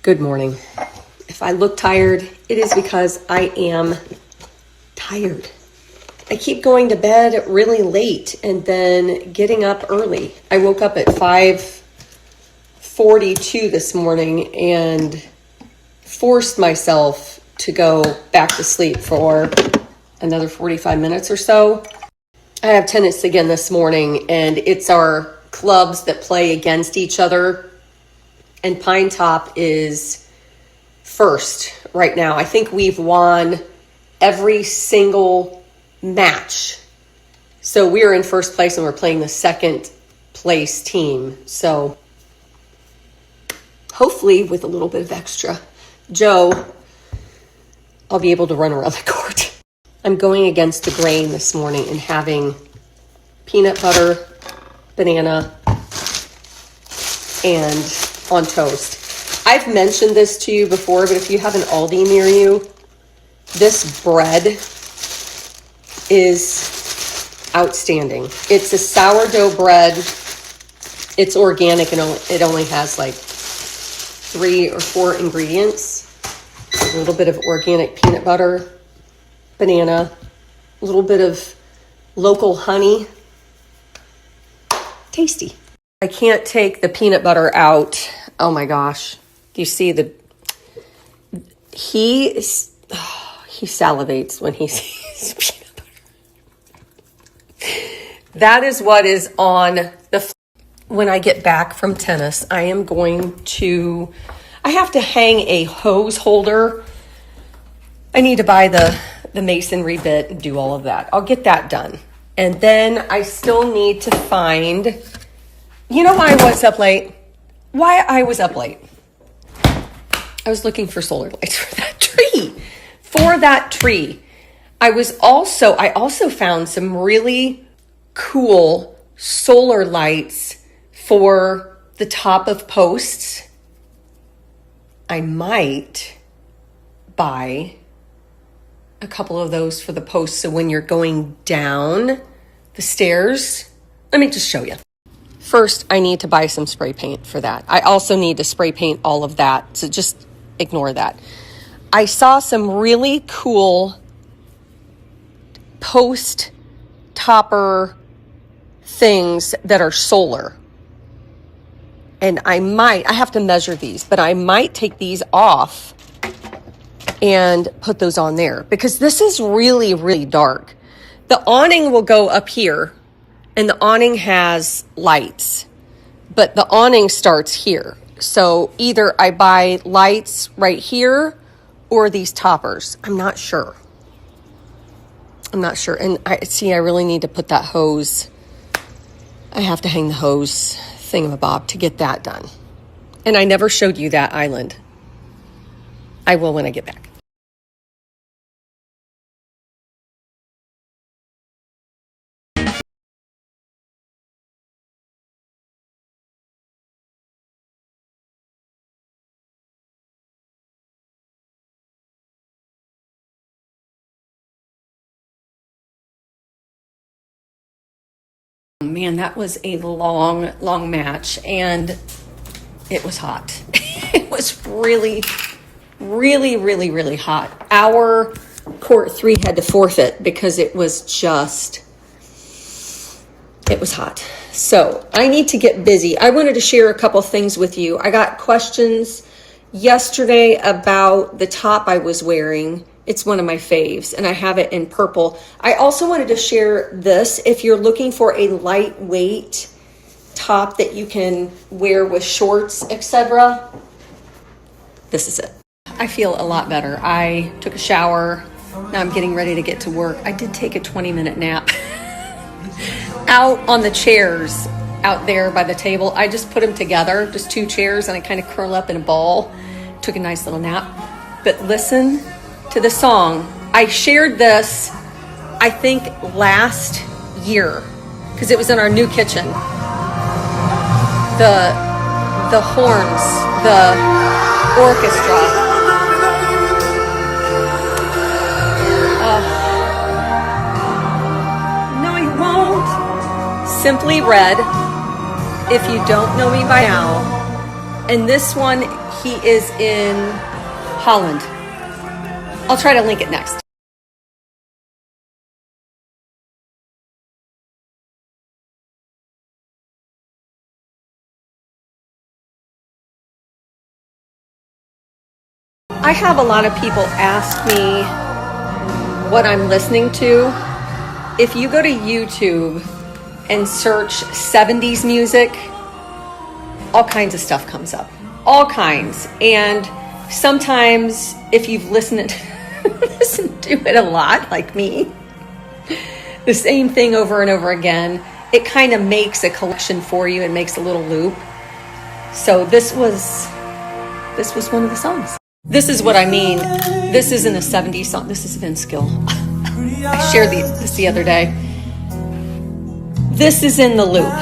Good morning. If I look tired, it is because I am tired. I keep going to bed really late and then getting up early. I woke up at 5:42 this morning and forced myself to go back to sleep for another 45 minutes or so. I have tennis again this morning, and it's our clubs that play against each other. And Pine Top is first right now. I think we've won every single match. So we're in first place and we're playing the second place team. So hopefully with a little bit of extra Joe, I'll be able to run around the court. I'm going against the grain this morning and having peanut butter, banana, and on toast. I've mentioned this to you before, but if you have an Aldi near you, this bread is outstanding. It's a sourdough bread. It's organic and it only has like 3 or 4 ingredients. A little bit of organic peanut butter, banana, a little bit of local honey. Tasty. I can't take the peanut butter out. Oh my gosh. Do you see he salivates when he sees peanut butter. That is what is on the, when I get back from tennis, I have to hang a hose holder. I need to buy the masonry bit and do all of that. I'll get that done. And then I still need to find, you know why I was up late? I was looking for solar lights for that tree. I also found some really cool solar lights for the top of posts. I might buy a couple of those for the posts so when you're going down the stairs, let me just show you. First, I need to buy some spray paint for that. I also need to spray paint all of that, so just ignore that. I saw some really cool post topper things that are solar. And I have to measure these, but I might take these off and put those on there because this is really, really dark. The awning will go up here and the awning has lights, but the awning starts here. So either I buy lights right here or these toppers. I'm not sure. And I really need to put that hose. I have to hang the hose thingamabob to get that done. And I never showed you that island. I will when I get back. Man, that was a long match, and it was hot. It was really, really, really, really hot. Our court 3 had to forfeit because it was hot. So I need to get busy. I wanted to share a couple things with you. I got questions yesterday about the top I was wearing. It's one of my faves, and I have it in purple. I also wanted to share this. If you're looking for a lightweight top that you can wear with shorts, etc., this is it. I feel a lot better. I took a shower. Now I'm getting ready to get to work. I did take a 20-minute nap out on the chairs out there by the table. I just put them together, just 2 chairs, and I kind of curl up in a ball. Took a nice little nap. But listen to the song. I shared this, I think, last year because it was in our new kitchen. The horns, the orchestra. No, you won't. Simply Red, If You Don't Know Me by Now. And this one He is in Holland. I'll try to link it next. I have a lot of people ask me what I'm listening to. If you go to YouTube and search 70s music, all kinds of stuff comes up. All kinds. And sometimes if you've listened to it a lot, like me, the same thing over and over again, it kind of makes a collection for you and makes a little loop. So this was one of the songs. This is what I mean. This isn't a 70s song. This is Vince Gill. I shared this the other day. This is in the loop.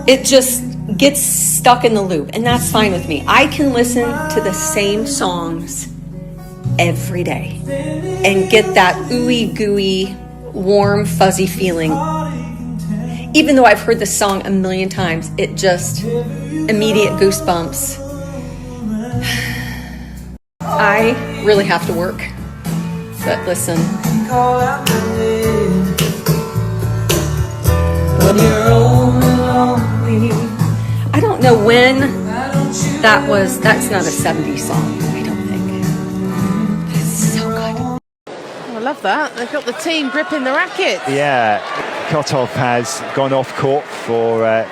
It just gets stuck in the loop, and that's fine with me. I can listen to the same songs every day and get that ooey gooey, warm, fuzzy feeling. Even though I've heard this song a million times, it just immediate goosebumps. I really have to work, but listen. I don't know when that was. That's not a 70s song, I don't think. It's so good. I love that. They've got the team gripping the racket. Yeah, Kotov has gone off court for a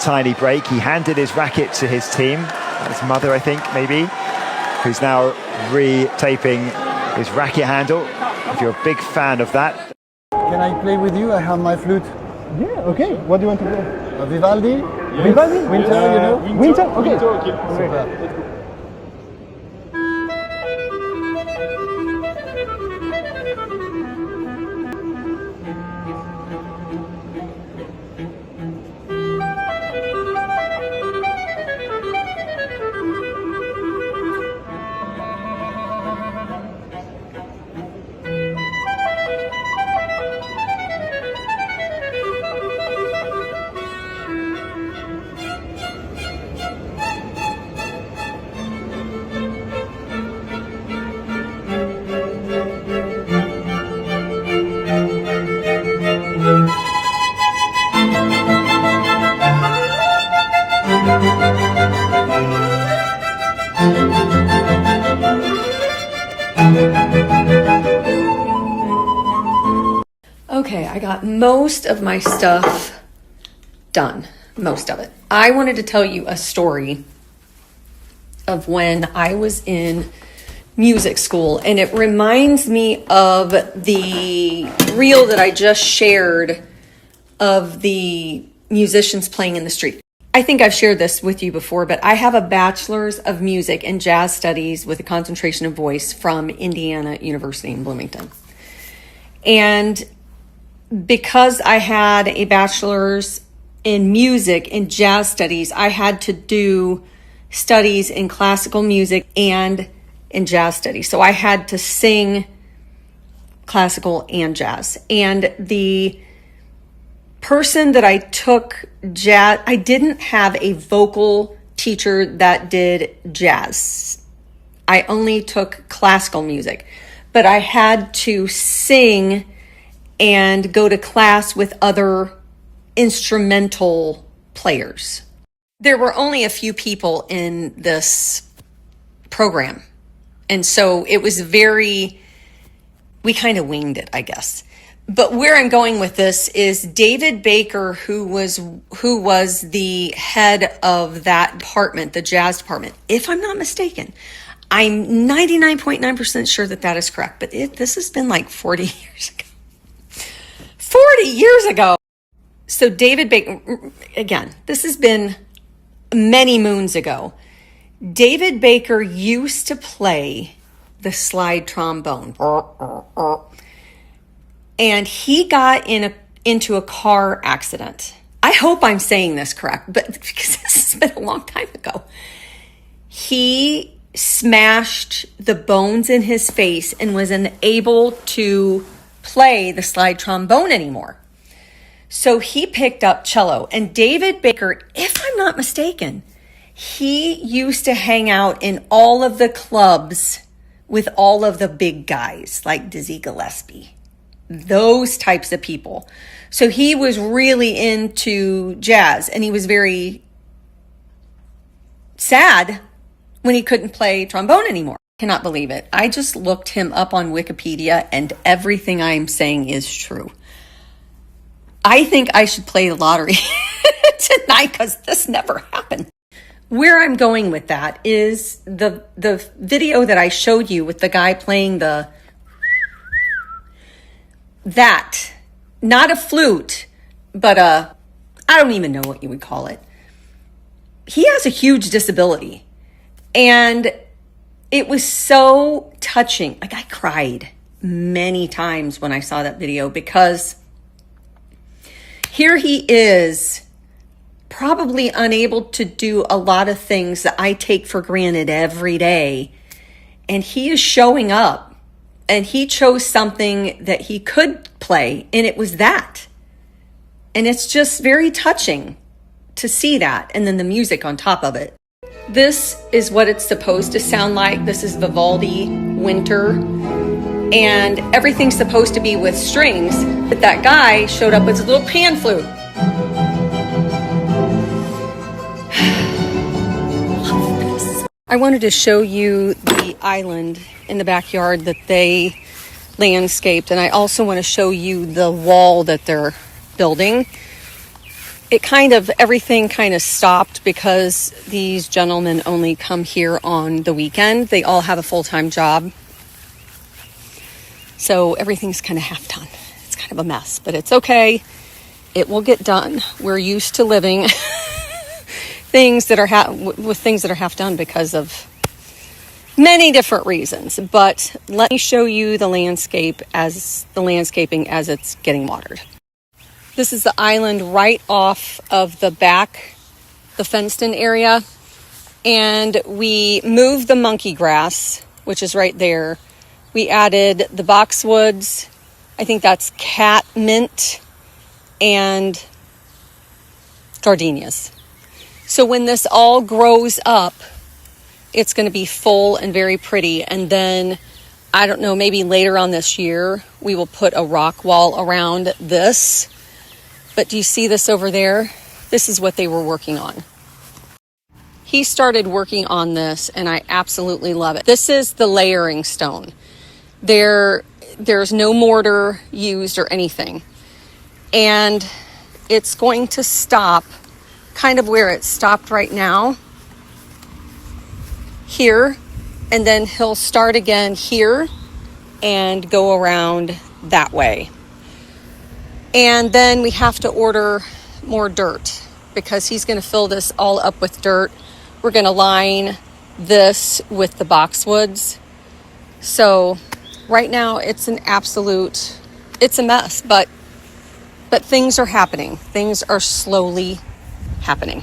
tiny break. He handed his racket to his team, his mother, I think, maybe, who's now re-taping his racket handle. If you're a big fan of that. Can I play with you? I have my flute. Yeah, okay. What do you want to play? Vivaldi? Yes. Vivaldi? Winter, you know? Winter? Okay. Super. Okay, I got most of my stuff done. Most of it. I wanted to tell you a story of when I was in music school, and it reminds me of the reel that I just shared of the musicians playing in the street. I think I've shared this with you before, but I have a bachelor's of music and jazz studies with a concentration of voice from Indiana University in Bloomington. And because I had a bachelor's in music and jazz studies, I had to do studies in classical music and in jazz studies. So I had to sing classical and jazz. And the person that I took jazz, I didn't have a vocal teacher that did jazz. I only took classical music, but I had to sing and go to class with other instrumental players. There were only a few people in this program. And so it was we kind of winged it, I guess. But where I'm going with this is David Baker, who was the head of that department, the jazz department, if I'm not mistaken. I'm 99.9% sure that is correct, but this has been like 40 years ago. 40 years ago. So David Baker, again, this has been many moons ago. David Baker used to play the slide trombone. And he got into a car accident. I hope I'm saying this correct, but because this has been a long time ago. He smashed the bones in his face and was unable to play the slide trombone anymore. So he picked up cello. And David Baker, if I'm not mistaken, He used to hang out in all of the clubs with all of the big guys like Dizzy Gillespie, those types of people. So he was really into jazz, and he was very sad when he couldn't play trombone anymore. Cannot believe it. I just looked him up on Wikipedia, and everything I'm saying is true. I think I should play the lottery tonight because this never happened. Where I'm going with that is the video that I showed you with the guy playing that, not a flute, but I don't even know what you would call it. He has a huge disability, and it was so touching. Like, I cried many times when I saw that video, because here he is, probably unable to do a lot of things that I take for granted every day. And he is showing up, and he chose something that he could play, and it was that. And it's just very touching to see that, and then the music on top of it. This is what it's supposed to sound like. This is Vivaldi Winter, and everything's supposed to be with strings, but that guy showed up with a little pan flute. I wanted to show you the island in the backyard that they landscaped, and I also want to show you the wall that they're building. Everything kind of stopped because these gentlemen only come here on the weekend. They all have a full-time job. So everything's kind of half done. It's kind of a mess, but it's okay. It will get done. We're used to living things that are half done because of many different reasons. But let me show you the landscaping as it's getting watered. This is the island right off of the fenced-in area, and we moved the monkey grass, which is right there. We added the boxwoods. I think that's cat mint and gardenias. So when this all grows up, it's going to be full and very pretty. And then, I don't know, maybe later on this year, we will put a rock wall around this. But do you see this over there? This is what they were working on. He started working on this, and I absolutely love it. This is the layering stone. There's no mortar used or anything. And it's going to stop kind of where it stopped right now, here, and then he'll start again here and go around that way. And then we have to order more dirt because he's going to fill this all up with dirt. We're going to line this with the boxwoods. So right now it's a mess, but things are happening. Things are slowly happening.